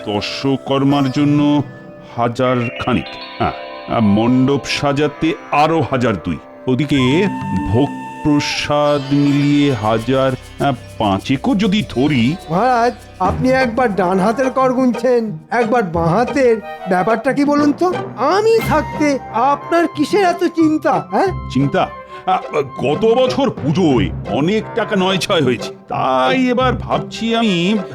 দর্শকর্মার জন্য 1000 হ্যাঁ, মণ্ডপ সাজাতে আরো 1002। ওদিকে ভোগ প্রসাদ মিলিয়ে 1005 যদি ধরি। মহারাজ, আপনি একবার ডান হাতের কর গুনছেন, একবার বাঁ হাতের। ব্যাপারটা কি বলুন তো? আমি থাকতে আপনার কিসের এত চিন্তা? হ্যাঁ, চিন্তা? গত বছর পুজোয় অনেক টাকা নয় ছয় হয়েছে, তাই এবার ভাবছি আমি।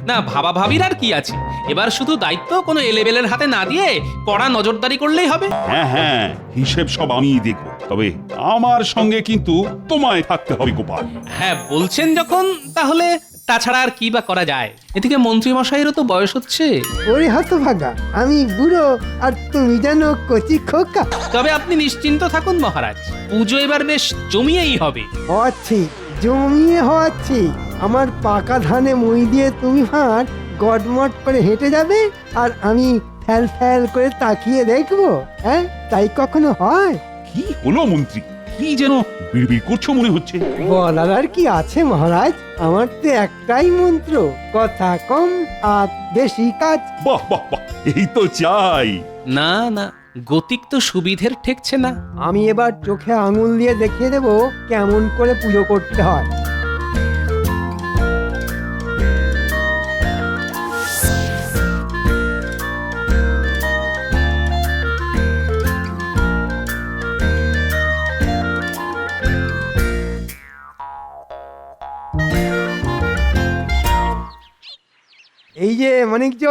না, ভাবির আর কি আছে, এবার শুধু দায়িত্ব কোনো এলেবেলের হাতে না দিয়ে কড়া নজরদারি করলেই হবে। হ্যাঁ হ্যাঁ, হিসেব সব আমিই দেখব, তবে আমার সঙ্গে কিন্তু তোমায় থাকতে হবে গোপাল। হ্যাঁ বলছেন যখন, তাহলে তাছাড়া আর কি বা করা যায়। এদিকে মন্ত্রী মশাইয়েরও তো বয়স হচ্ছে। ওরে হতভাগা, আমি বুড়ো আর তুমি যেন কচি খোকা। তবে আপনি নিশ্চিন্ত থাকুন মহারাজ, পুজো এবার বেশ জমিয়েই হবে। হওয়াচ্ছি, জমিয়ে হওয়াচ্ছি। আমার পাকা ধানে মই দিয়ে তুমি ভাঁড় গটমট করে হেঁটে যাবে, আর আমি ফ্যাল ফ্যাল করে তাকিয়ে দেখবো। হ্যাঁ, তাই কখনো হয়? কি হলো মন্ত্রী, কি যেন বিড়বিড় করছো মনে হচ্ছে। বলার আর কি আছে মহারাজ, আমার তো একটাই মন্ত্র, কথা কম আর বেশি কাজ। বাহ বাহ বাহ, এই তো চাই। না না, গতিক তো সুবিধের ঠেকছে না। আমি এবার চোখে আঙুল দিয়ে দেখিয়ে দেবো কেমন করে পুজো করতে হয়। এই যে মানিকজ,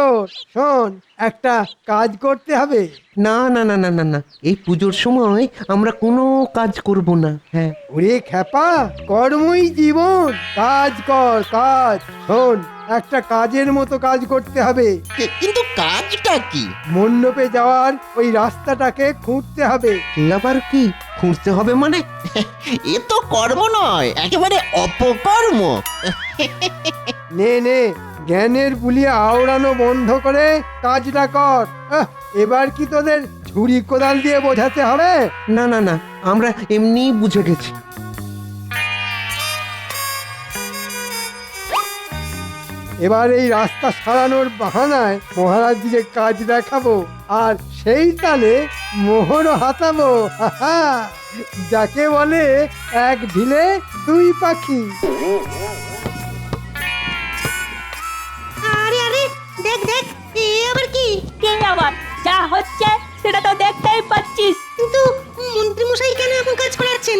শোন, একটা কাজ করতে হবে। না না না না না না, এই পুজোর সময় আমরা কোনো কাজ করব না। হ্যাঁ, ওরে খ্যাপা, কর্মই জীবন, কাজ কর কাজ। শোন, একটা কাজের মতো কাজ করতে হবে। কিন্তু কাজটা কি? মণ্ডপে যাওয়ার ওই রাস্তাটাকে খুঁড়তে হবে। এ আবার কি খুঁজতে হবে মানে? এ তো কর্ম নয়, একেবারে অপকর্ম। নে নে, জ্ঞানের বুলিয়ে আওড়ানো বন্ধ করে কাজটা কর। এবার কি তোদের ছুরি কোদাল দিয়ে বোঝাতে হবে? না না না, আমরা এমনিই বুঝে গেছি। এবার এই রাস্তা সারানোর বাহানায় মহারাজজিকে কাজ দেখাবো, আর সেই তালে মোহরও হাতাবো। যাকে বলে এক ঢিলে দুই পাখি। আরে আরে, দেখ দেখ, এ আবার কি? কে আবার? যা হচ্ছে সেটা তো দেখতেই পাচ্ছিস। কিন্তু মন্ত্রী মশাই কেন এমন কাজ করাচ্ছেন?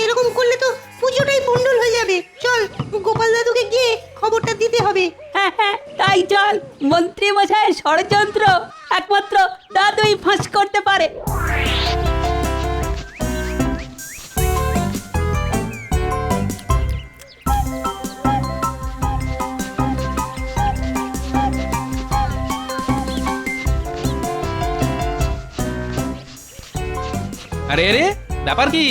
এরকম করলে তো পুজোটাই ভণ্ডুল হয়ে যাবে। চল, গোপাল দাদুকে গিয়ে খবরটা দিতে হবে। হ্যাঁ হ্যাঁ, তাই চল। মন্ত্রী মশাইয়ের ষড়যন্ত্র একমাত্র দাদুই ফাঁস করতে পারে। আরে আরে, ব্যাপার কি?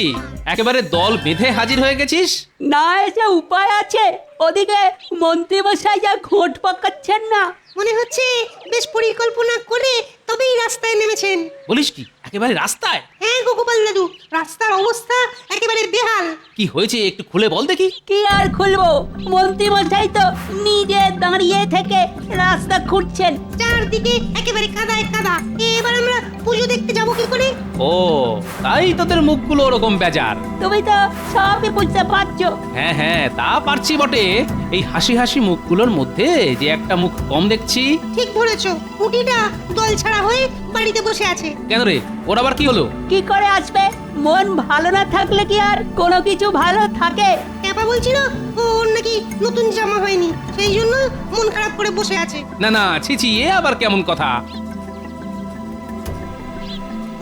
একেবারে দল বেঁধে হাজির হয়ে গেছিস? না এসে উপায় আছে। ওদিকে মন্ত্রী মশাই যা ঘোট পাকাচ্ছেন না। মনে হচ্ছে বেশ পরিকল্পনা করে তবেই রাস্তায় নেমেছেন। বলিস কি, একেবারে রাস্তায়? হ্যাঁ গো গোপাল দাদু, রাস্তার অবস্থা একেবারে বেহাল। কি হয়েছে একটু খুলে বল দেখি। কি আর খুলবো, মন্ত্রী মশাই তো নিজে দাঁড়িয়ে থেকে রাস্তা খুঁড়ছেন। চারদিকে একেবারে কাদায় কাদা। এবার আমরা পুজো দেখতে যাবো কি করে? ও, তাই তোদের মুখগুলো ওরকম বেজার। তুমি তো সবই বুঝতে পারছো। হ্যাঁ হ্যাঁ, তা পারছি বটে। এই হাসি হাসি মুখগুলোর মধ্যে যে একটা মুখ কম দেখছি। ঠিক ধরেছো, পুটিটা দল ছাড়া হয়ে বাড়িতে বসে আছে। কেন রে, ওর আবার কি হলো? কি করে আসবে? মন ভালো না থাকলে কি আর কোনো কিছু ভালো থাকে? ক্যাপা বলছিল ওর নাকি নতুন জামা হয়নি, সেই জন্য মন খারাপ করে বসে আছে। না না, ছি ছি, এ আবার কেমন কথা?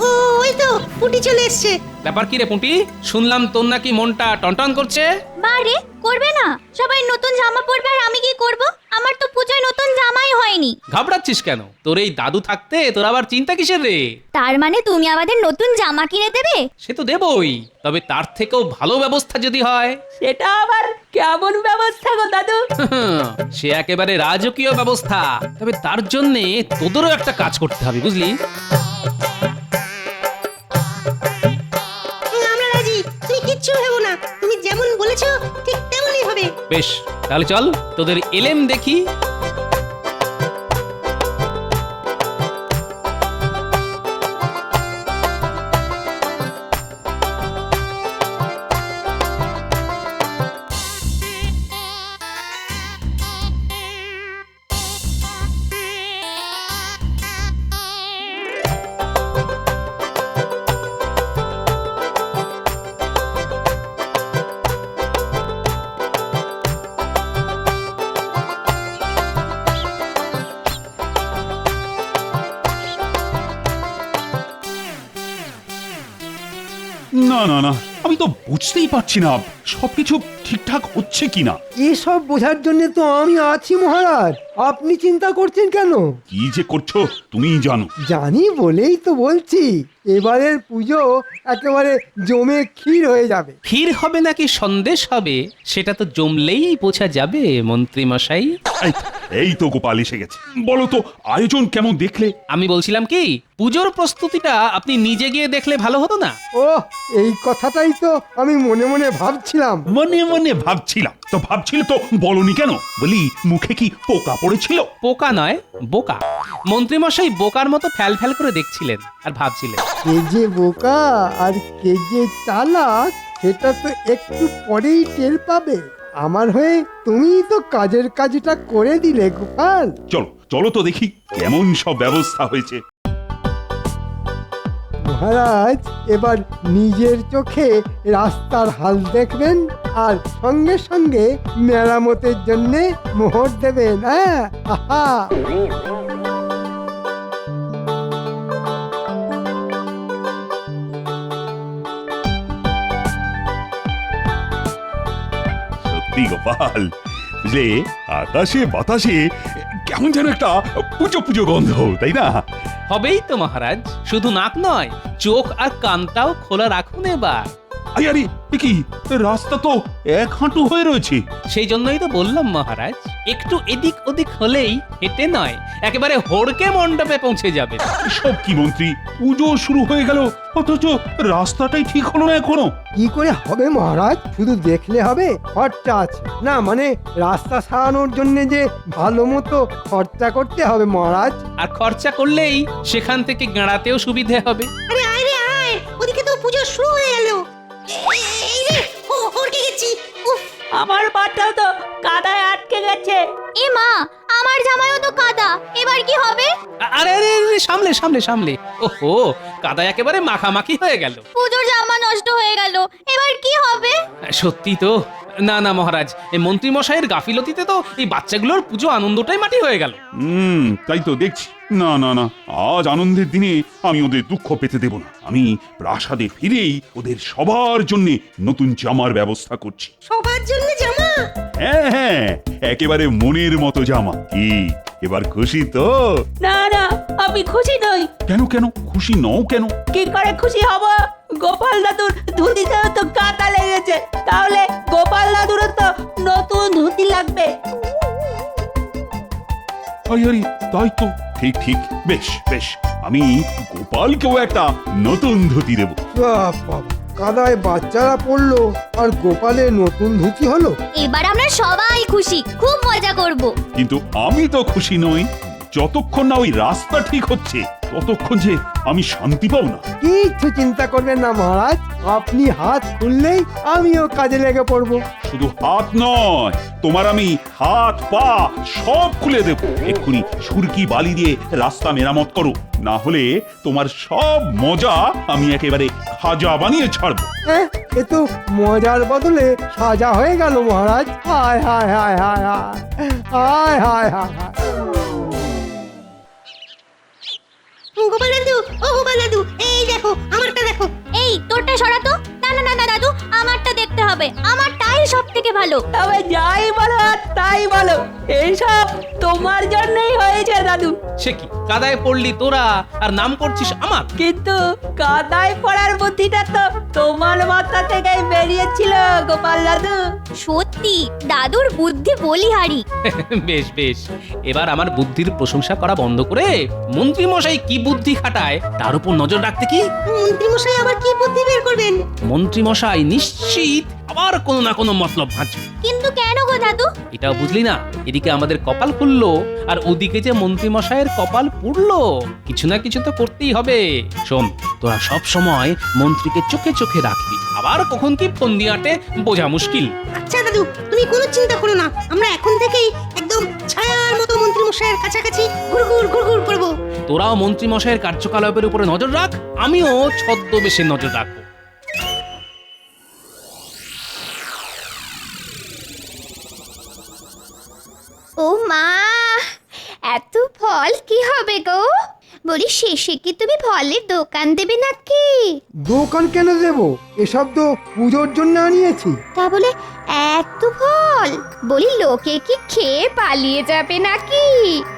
ও, ওই তো পুটি চলে এসছে। ব্যাপার কি রে পুঁটি, শুনলাম তোর নাকি মনটা টনটন করছে। বারে করবে না, সবাই নতুন জামা পরবে আর আমি কি করব? আমার তো পূজায় নতুন জামাই হয়নি। ঘাবড়াচ্ছিস কেন? তোর এই দাদু থাকতে তোর আবার চিন্তা কিসের রে? তার মানে তুমি আমাদের নতুন জামা কিনে দেবে? সে তো দেবই, তবে তার থেকেও ভালো ব্যবস্থা যদি হয়। সেটা আবার কেমন ব্যবস্থা গো দাদু? সে একেবারে রাজকীয় ব্যবস্থা। তবে তার জন্য তোদেরও একটা কাজ করতে হবে, বুঝলি? আমরা রাজি, তুমি কিচ্ছু ভেবো না। তুমি যেমন বলেছো ঠিক তেমনই হবে। বেশ, তাহলে চল তোদের এলেম দেখি। না না না, আমি তো বুঝতেই পারছি না সবকিছু ঠিকঠাক হচ্ছে কিনা। এসব বোঝার জন্য তো আমি আছি মহারাজ, আপনি চিন্তা করছেন কেন? কি যে করছো তুমিই জানো। জানি বলেই তো বলছি, এবারের পুজো একেবারে জমে ক্ষীর হয়ে যাবে। ক্ষীর হবে নাকি সন্দেশ হবে সেটা তো জমলেই বোঝা যাবে মন্ত্রী মশাই। এই তো গোপাল এসে গেছে। বলো তো আয়োজন কেমন দেখলে? আমি বলছিলাম কি, পুজোর প্রস্তুতিটা আপনি নিজে গিয়ে দেখলে ভালো হতো না? ও, এই কথাটাই তো আমি মনে মনে ভাবছিলাম। মনে মনে ভাবছিলাম তো ভাবছিলে তো বলনি কেন? বলি মুখে কি পোকা পড়েছিল? পোকা নয়, বোকা। মন্ত্রী মশাই বোকার মতো ফ্যাল ফ্যাল করে দেখছিলেন আর ভাবছিলেন। কে যে বোকা আর কে যে চালাক সেটা তো একটু পরেই টের পাবে। আমার হয়ে তুমি তো কাজের কাজটা করে দিলে গোপাল। চলো চলো তো দেখি কেমন সব ব্যবস্থা হয়েছে। মহারাজ এবার নিজের চোখে রাস্তার হাল দেখবেন আর সঙ্গে সঙ্গে মেরামতের জন্য মোহর দেবেন। হ্যাঁ, আহা। সত্যি গোপাল, বুঝলে আকাশে বাতাসে কেমন যেন একটা পুজো পুজো গন্ধ, তাই না? হবেই তো মহারাজ, শুধু নাক নয়, চোখ আর কানটাও খোলা রাখুন এবার। আরে এ কি, রাস্তা তো এক হাঁটু হয়ে রয়েছে। সেই জন্যই তো বললাম মহারাজ, একটু এদিক ওদিক হলেই হেঁটে নয়, একেবারে হড়কে মণ্ডপে পৌঁছে যাবে। সব কি মন্ত্রী, পুজো শুরু হয়ে গেল অথচ রাস্তাটাই ঠিক হলো না এখনো। কি করে হবে মহারাজ? শুধু দেখলে হবে? খরচা আছে না, মানে রাস্তা সারানোর জন্য যে ভালো মতো খরচা করতে হবে মহারাজ। আর খরচা করলেই সেখান থেকে গাঁড়াতেও সুবিধে হবে। আরে আয় রে আয়, ওদিকে তো পুজো শুরু হয়ে গেল। এই রে, হড়কে গেছি। উফ, আমার পাটাও তো কাদায় আটকে গেছে। এ মা, আমার জামাইও তো কাদা, এবার কি হবে? আরে আরে আরে, সামলে সামলে সামলে। ওহো, কাদা একেবারে মাখামাখি হয়ে গেল। পুজোর জামা নষ্ট হয়ে গেল, এবার কি হবে? সত্যি তো। না না মহারাজ, এই মন্ত্রী মশাইয়ের গাফিলতিতে তো এই বাচ্চাগুলোর পুজো আনন্দটাই মাটি হয়ে গেল। তাই তো দেখছি। না না না, আজ আনন্দের দিনে আমি ওদের দুঃখ পেতে দেব না। আমি প্রাসাদে ফিরেই ওদের সবার জন্য নতুন জামার ব্যবস্থা করছি। সবার জন্য জামা? হ্যাঁ হ্যাঁ, একেবারে মনের মতো জামা। কি এবার খুশি তো? না না, আমি খুশি নই। কেন কেন খুশি নও কেন? কি করে খুশি হব? গোপাল দাদুর ধুতিতেও তো কাদা লেগেছে, তাহলে গোপাল দাদুরও তো নতুন ধুতি লাগবে। আরে তাই তো, ঠিক ঠিক, বেশ বেশ, আমি গোপালকেও একটা নতুন ধুতি দেব। বাবা, কাদায় বাচ্চারা পড়লো আর গোপালের নতুন ধুতি হলো। এবার আমরা সবাই খুশি, খুব মজা করব। কিন্তু আমি তো খুশি নই। যতক্ষণ না ওই রাস্তা ঠিক হচ্ছে ততক্ষণ যে আমি শান্তি পাবো না। কিচ্ছু চিন্তা করবেন না মহারাজ, আপনি হাত খুললেই আমিও কাজে লেগে পড়বো। শুধু হাত নয়, তোমার আমি হাত পা সব খুলে দেব। এক্ষুনি সুরকি বালি দিয়ে রাস্তা মেরামত করো, না হলে তোমার সব মজা আমি একেবারে খাজা বানিয়ে ছাড়বো। হ্যাঁ, এ তো মজার বদলে সাজা হয়ে গেল মহারাজ। হায় হায় হায় হায় হায় হায় হায় হায় হায়। গোপাল দাদু, ও গোপাল দাদু, এই দেখো আমারটা দেখো। এই তোরটা সরাতো। না না না না দাদু, আমারটা দেখতে হবে, আমারটাই সব থেকে ভালো। তবে যাই বলো আর তাই বলো, এইসব তোমার জন্যই হয়েছে দাদু। সে কি, কাদায় পড়লি তোরা আর নাম করছিস আমার? কিন্তু কাদায় পড়ার বুদ্ধিটা তো তোমার মাথা থেকেই বেরিয়েছিল গোপাল দাদু। সত্যি দাদুর বুদ্ধি বলিহারি। বেশ বেশ, এবার আমার বুদ্ধির প্রশংসা করা বন্ধ করে মন্ত্রী মশাই কি বুদ্ধি খাটায় তার উপর নজর রাখতে কি? মন্ত্রী মশাই আবার কি বুদ্ধি বের করবেন? মন্ত্রী মশাই নিশ্চিত আবার কোনো না কোনো মতলব ভাঁজবে। কিন্তু কেন গো দাদু? এটাও বুঝলি না? এদিকে আমাদের কপাল খুললো আর ওদিকে যে মন্ত্রী মশাইয়ের কপাল পুড়লো। কিছু না কিছু তো করতেই হবে। শোন, তোরা সব সময় মন্ত্রীকে চোখে চোখে রাখবি, আবার কখন কি ফোন দিয়ে আটে বোঝা মুশকিল। আচ্ছা দাদু, তুমি কোনো চিন্তা করো না, আমরা এখন থেকেই একদম ছায়ার মতো মন্ত্রী মশাইয়ের কাছাকাছি ঘুরঘুর ঘুরঘুর করবো। তোরাও মন্ত্রী মশাইয়ের কার্যকলাপের উপরে নজর রাখ, আমিও ছদ্মবেশে নজর রাখবো। ও মা, এত ফল কি হবে গো? বলি শেষে কি তুমি ফলের দোকান দেবে নাকি? দোকান কেন দেব? এসব তো পুজোর জন্য আনিয়েছি। তা বলে এত ফল? বলি লোকে কি খেয়ে পালিয়ে যাবে নাকি?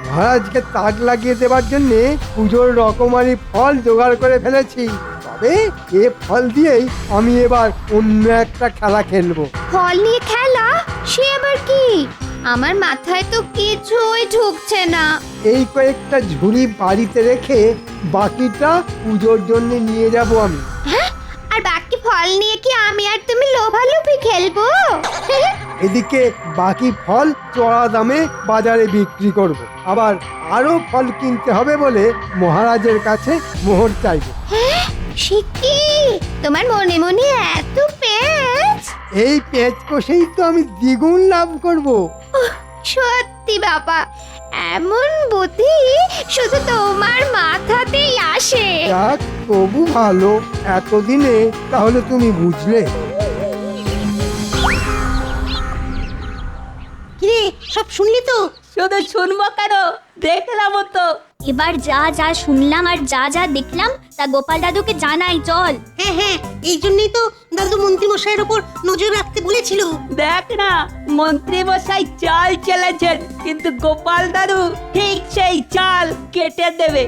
মহারাজকে তাক লাগিয়ে দেবার জন্যে পুজোর রকমারি ফল জোগাড় করে ফেলেছি। তবে এ ফল দিয়েই আমি এবার অন্য একটা খেলা খেলবো। ফল নিয়ে খেলা? সে আবার কি? আমার মাথায় তো কিছুই ঢুকছে না। এই কয়েকটা ঝুড়ি বাড়িতে রেখে বাকিটা পুজোর জন্য নিয়ে যাব আমি। হ্যাঁ? আর বাকি ফল নিয়ে কি আমি আর তুমি লোভালোভি খেলবো? এদিকে বাকি ফল চড়া দামে বাজারে বিক্রি করব। আবার আরো ফল কিনতে হবে বলে মহারাজের কাছে মোহর চাইব। হ্যাঁ? সে কি? তোমার মনে মনে এত পেঁচ? এই পেঁচ কষেই তো আমি দ্বিগুণ লাভ করব। সত্যি বাবা, এমন বুদ্ধি শুধু তোমার মাথাতেই আসে। যাক, তবু ভালো, এতদিনে তাহলে তুমি বুঝলে। কিরে সব শুনলি তো? শুধু শুনবো কেন, দেখলাম তো। এবার যা যা শুনলাম আর যা যা দেখলাম তা গোপাল দাদুকে জানাই, চল। হ্যাঁ হ্যাঁ, এই জন্যই তো দাদু মন্ত্রী মশাইয়ের ওপর নজর রাখতে বলেছিল। দেখ না, মন্ত্রী মশাই চাল চেলেছেন, কিন্তু গোপাল দাদু ঠিক সেই চাল কেটে দেবে।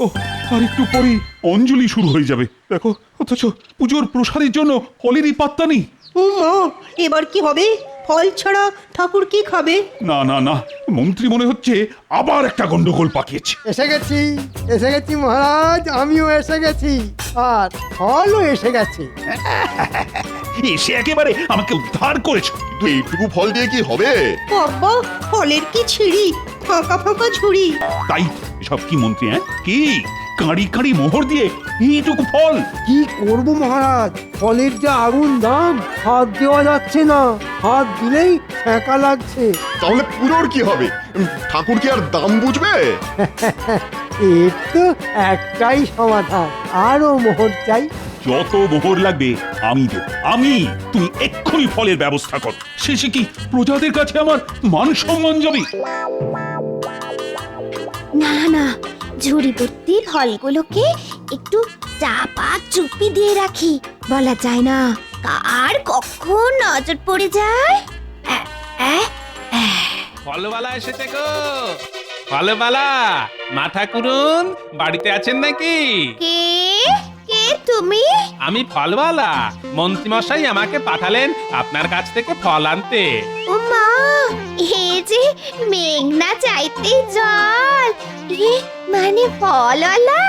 ও, আর একটু পরেই অঞ্জলি শুরু হয়ে যাবে দেখো, অথচ পুজোর প্রসাদের জন্য ফলেরই পাত্তা নেই। মা, এবার কি হবে? ফল ছাড়া ঠাকুর কি খাবে? না না না, মন্ত্রী মনে হচ্ছে আবার একটা গন্ডগোল পাকিয়েছে। এসে গেছি মহারাজ, আমিও এসে গেছি, আর ফলও এসে গেছে। এসে একেবারে আমাকে উদ্ধার করেছে। কিন্তু এইটুকু ফল দিয়ে কি হবে? বাবা, ফলের কি ছিঁড়ি, ফাঁকা ফাঁকা ঝুড়ি। তাই সব কি মন্ত্রী, হ্যাঁ কি কাঁড়ি কাঁড়ি মোহর দিয়ে এইটুকু ফল? কি করব মহারাজ, ফলের যা আগুন দাম, হাত দেওয়া যাচ্ছে না, হাত দিলেই ছ্যাঁকা লাগছে। তাহলে পুজোর কি হবে? ঠাকুর কি আর দাম বুঝবে? এর তো একটাই সমাধান, আরো মোহর চাই। যত মোহর লাগবে আমি দেব, আমি। তুমি এক্ষুনি ফলের ব্যবস্থা করো, শেষে কি প্রজাদের কাছে আমার মান সম্মান যাবে? না না, ঝুড়ি ভর্তি ফলগুলোকে একটু চাপা চুপি দিয়ে রাখি, বলা যায় না কার কখন নজর পড়ে যায়। ফলবালা এসেছে গো, ফলবালা। মা ঠাকুরুন বাড়িতে আছেন নাকি? কে কে তুমি? আমি ফলবালা, মন্ত্রীমশাই আমাকে পাঠালেন আপনার কাছ থেকে ফল আনতে। ও মা, এ যে মেঘনা চাইতে জল, এ মানে ফলওয়ালা।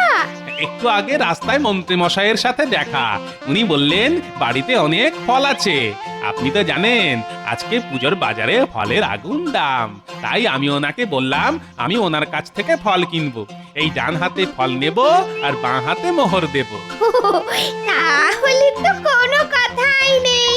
একটু আগে রাস্তায় মন্ত্রীমশাইয়ের সাথে দেখা, উনি বললেন বাড়িতে অনেক ফল আছে। আপনি তো জানেন আজকে পুজোর বাজারে ফলের আগুন দাম, তাই আমি ওনাকে বললাম আমি ওনার কাছ থেকে ফল কিনবো। এই ডান হাতে ফল নেব আর বাঁ হাতে মোহর দেব। তাহলে তো কোনো কথাই নেই।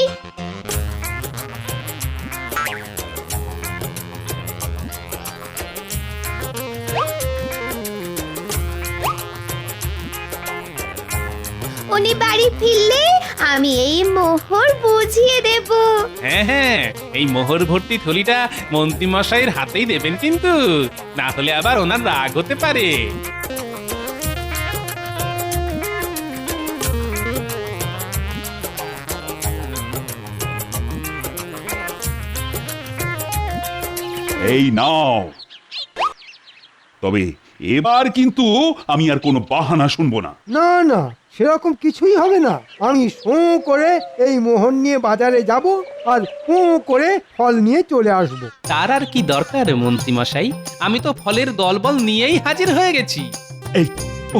উনি বাড়ি ফিরলে আমি এই মোহর বুঝিয়ে দেব। হ্যাঁ হ্যাঁ, এই মোহর ভর্তি থলিটা মন্ত্রীমশাইয়ের হাতেই দেবেন, কিন্তু না হলে আবার ওনার রাগ হতে পারে। এই নাও। তবে এবার কিন্তু আমি আর কোনো বাহানা শুনবো না। না না, সেরকম কিছুই হবে না। আমি শোঁ করে এই মোহর নিয়ে বাজারে যাব আর শোঁ করে ফল নিয়ে চলে আসব। তার আর কি দরকার মন্ত্রীমশাই, আমি তো ফলের দলবল নিয়েই হাজির হয়ে গেছি। এই ও,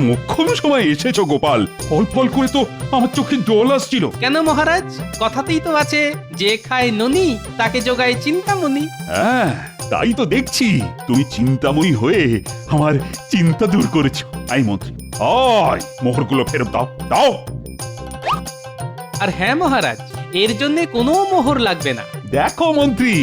মোক্ষম সময় এসেছো গোপাল, ফল ফল করে তো আমার চোখে জল আসছিল। কেন মহারাজ, কথাতেই তো আছে যে খায় ননি তাকে যোগায় চিন্তামণি। হ্যাঁ, তাই তো দেখছি তুমি চিন্তাময়ী হয়ে আমার চিন্তা দূর করেছো। আই মন্ত্রী, আয় মোহরগুলো ফেরত দাও, দাও। আর হ্যাঁ মহারাজ, এর জন্য কোনো মোহর লাগবে না। দেখো মন্ত্রী,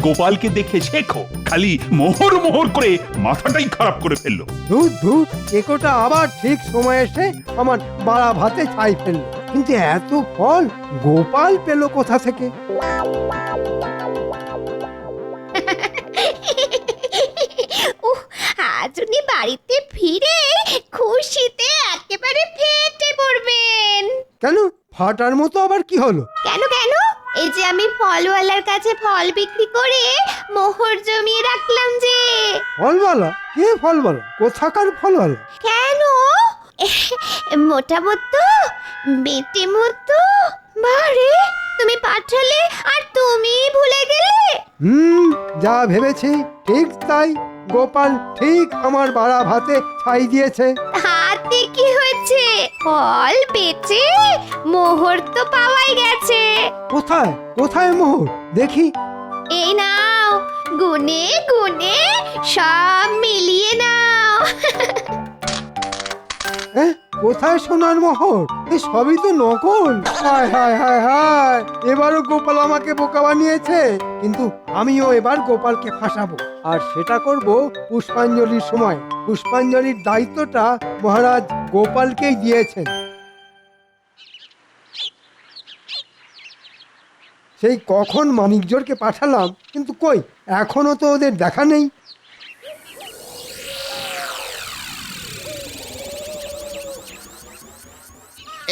গোপালকে দেখে শেখো, খালি মোহর মোহর করে মাথাটাই খারাপ করে ফেললো। ধুর ধুর, একোটা আবার ঠিক সময় এসে আমার বাড়া ভাতে ছাই ফেললো। কিন্তু এত ফল গোপাল পেল কোথা থেকে? আজ উনি বাড়িতে ফিরে খুশিতে একেবারে ফেটে পড়বেন। কেন ফাটার মতো আবার কি হলো? কেন কেন? এই যে আমি ফলওয়ালার কাছে ফল বিক্রি করে মোহর জমিয়ে রাখলাম যে। ফলওয়ালা? কে ফলওয়ালা? কোথাকার ফলওয়ালা? কেন? মোটা মতো, বেটে মতো। বারে, তুমি পাঠালে আর তুমি ভুলে গেলে। যা ভেবেছি ঠিক তাই। গোপাল ঠিক আমার বাড়া ভাতে ছাই দিয়েছে। হাতে কি হয়েছে? ফল বেচে মোহর তো পাওয়াই গেছে। কোথায় কোথায় মোহর দেখি? এই নাও, গুনে গুনে সব মিলিয়ে নাও। কোথায় সোনার মোহর? এ সবই তো নকল। হায় হায় হায় হায়, এবারও গোপাল আমাকে বোকা বানিয়েছে। কিন্তু আমিও এবার গোপালকে ফাঁসাবো, আর সেটা করব পুষ্পাঞ্জলির সময়। পুষ্পাঞ্জলির দায়িত্বটা মহারাজ গোপালকেই দিয়েছেন। সেই কখন মানিকজোরকে পাঠালাম, কিন্তু কই এখনো তো ওদের দেখা নেই।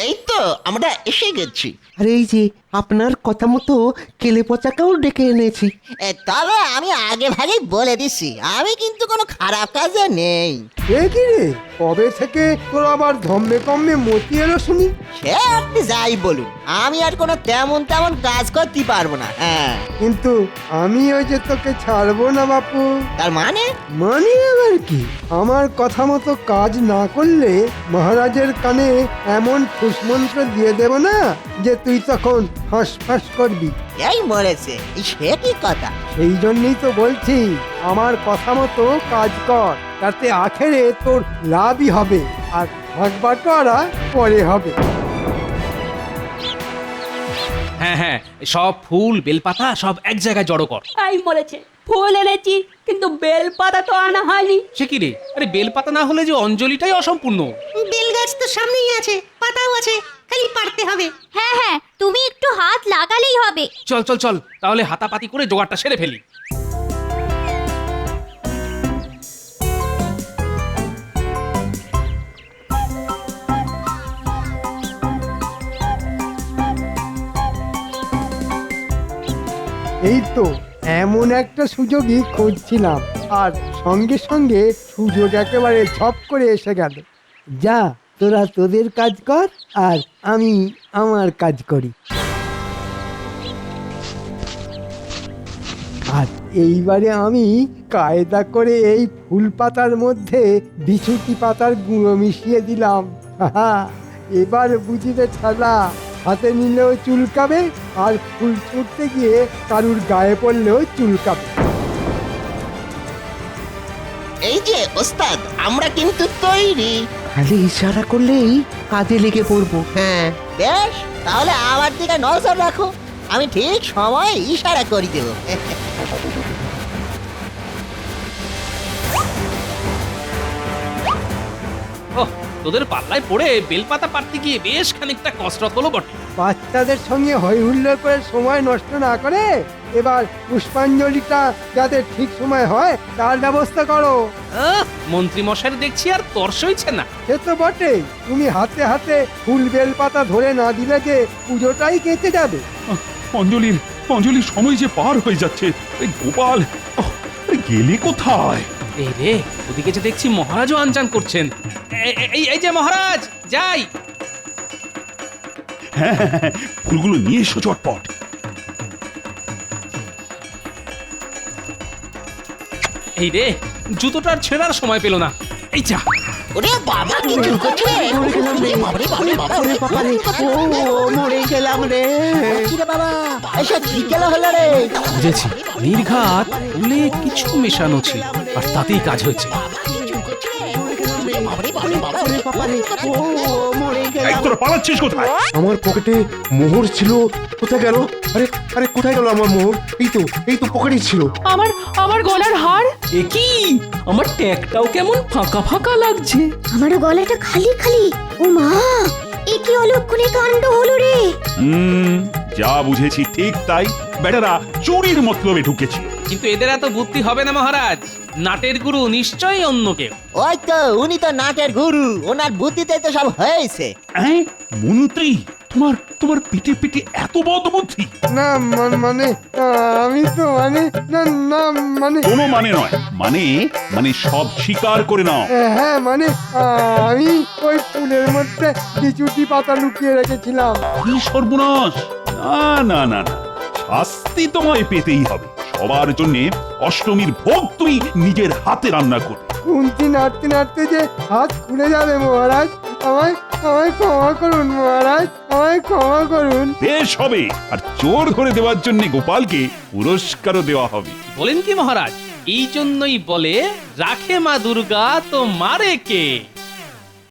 এই তো আমরা এসে গেছি। আর এই যে আপনার কথা মতো কেলে পচাকেও ডেকে এনেছি। তবে আমি আগে ভাগেই বলে দিছি, আমি কিন্তু কোনো খারাপ কাজে নেই। এ কি রে, কবে থেকে তোর আবার ধম্মে কম্মে মতি এলো শুনি? সে আপনি যাই বলুন, আমি আর কোনো তেমন কাজ করতে পারবো না। হ্যাঁ, কিন্তু আমি ওই যে তোকে ছাড়বো না বাপু। তার মানে? মানে আবার কি? আমার কথা মতো কাজ না করলে মহারাজের কানে এমন ফুসমন্ত্র দিয়ে দেব না যে তুই তখন হাঁসফাঁস করবি। এই মরেছে, সে কি কথা? সেই জন্যই তো বলছি, আমার কথা মতো কাজ কর, তাতে আখেরে তোর লাভই হবে, আর ভাগ বাটোয়ারা পরে হবে। হ্যাঁ হ্যাঁ, সব ফুল বেলপাতা সব এক জায়গায় জড়ো কর। এই মরেছে, ফুল এনেছি কিন্তু বেলপাতা তো আনা হয়নি। সে কি রে, আরে বেলপাতা না হলে যে অঞ্জলিটাই অসম্পূর্ণ। বেল গাছ তো সামনেই আছে, পাতাও আছে, খালি পারতে হবে। হ্যাঁ হ্যাঁ, তুমি একটু হাত লাগালেই হবে। চল চল চল, তাহলে হাতাপাতি করে জোগাড়টা সেরে ফেলি। এই তো এমন একটা সুযোগই খুঁজছিলাম, আর সঙ্গে সঙ্গে সুযোগ একেবারে ঝপ করে এসে গেল। যা, তোরা তোদের কাজ কর, আর আমি আমার কাজ করি। আর এইবারে আমি কায়দা করে এই ফুল পাতার মধ্যে বিছুটি পাতার গুঁড়ো মিশিয়ে দিলাম। হাহা, এবার বুঝিবে ঠালা, হাতে নিলেও চুলকাবে, আর ফুল ছুটতে গিয়ে কারুর গায়ে পড়লেও চুলকাবে। এই যে ওস্তাদ, আমরা কিন্তু তৈরি। খালি ইশারা করলেই কাজে লেগে পড়বো। হ্যাঁ, বেশ, তাহলে আমার দিকে নজর রাখো, আমি ঠিক সময় ইশারা করে দেব। ওহ, তোদের পাল্লায় পড়ে বেলপাতা পাড়তে গিয়ে বেশ খানিকটা কসরত হলো বটে। বাচ্চাদের সঙ্গে হই হুল্লোড় করে সময় নষ্ট না করে এবার পুষ্পাঞ্জলিটা যাতে ঠিক সময় হয় তার ব্যবস্থা করো। মন্ত্রী মশাইয়ের দেখছি আর তর্স হইছে না। সে তো বটেই, তুমি হাতে হাতে ফুল বেলপাতা ধরে না দিলে যে পুজোটাই কেটে যাবে। অঞ্জলির সময় যে পার হয়ে যাচ্ছে। এই গোপাল, আরে গেলে কোথায়? এই রে, ওদিকে যে দেখছি মহারাজও আনচান করছেন। এই যে মহারাজ, যাই। হ্যাঁ হ্যাঁ হ্যাঁ, ফুলগুলো নিয়ে এসো চটপট। এই রে, জুতোটার ছেঁড়ার সময় পেল না। এই যা। ওরে বাবা, কি চুল করছে? বাবারে, বাবারে, বাবারে, বাবারে। ও মরে গেলাম রে। কি রে বাবা, এসব কি গেল হলো রে? বুঝেছি, নির্ঘাত ফুলে কিছু মেশানো ছিল, আর তাতেই কাজ হয়েছে। এই তোরা পালাচ্ছিস কোথায়? আমার পকেটে মোহর ছিল, কোথায় গেল? আরে আরে কোথায় গেল আমার মোহর? এই তো পকেটেই ছিল। আমার গলার হার, এ কি? আমার ট্যাগটাও কেমন ফাঁকা ফাঁকা লাগছে। আমারও গলাটা খালি খালি। ও মা, এ কি অলক্ষণে কাণ্ড হলো রে। যা বুঝেছি ঠিক তাই, বেটারা চুরির মতলবে ঢুকেছিল। কিন্তু এদের এত বুদ্ধি হবে না মহারাজ। নাটের গুরু নিশ্চয়ই অন্য কেউ। ওই তো উনি তো নাটের গুরু, ওনার বুদ্ধিতে তো সব হয়েছে। হ্যাঁ মন্ত্রী, তোমার তোমার পিঠে পিঠে এত বদ বুদ্ধি? না মানে আমি তো মানে না না মানে কোনো মানে নয়, মানে মানে সব স্বীকার করে নাও। হ্যাঁ মানে আমি ওই ফুলের মধ্যে বিচুটি পাতা লুকিয়ে রেখেছিলাম। কি সর্বনাশ! না না না না, শাস্তি তোমায় পেতেই হবে। সবার জন্য অষ্টমীর ভোগ তুমি নিজের হাতে রান্না করবে। কুঞ্চি নাড়তে নাড়তে যে হাত খুলে যাবে মহারাজ, আমায় আমায় ক্ষমা করুন মহারাজ, আমায় ক্ষমা করুন। বেশ হবে, আর চোর ধরে দেওয়ার জন্য গোপালকে পুরস্কারও দেওয়া হবে। বলেন কি মহারাজ? এই জন্যই বলে রাখে মা দুর্গা তো মারে কে।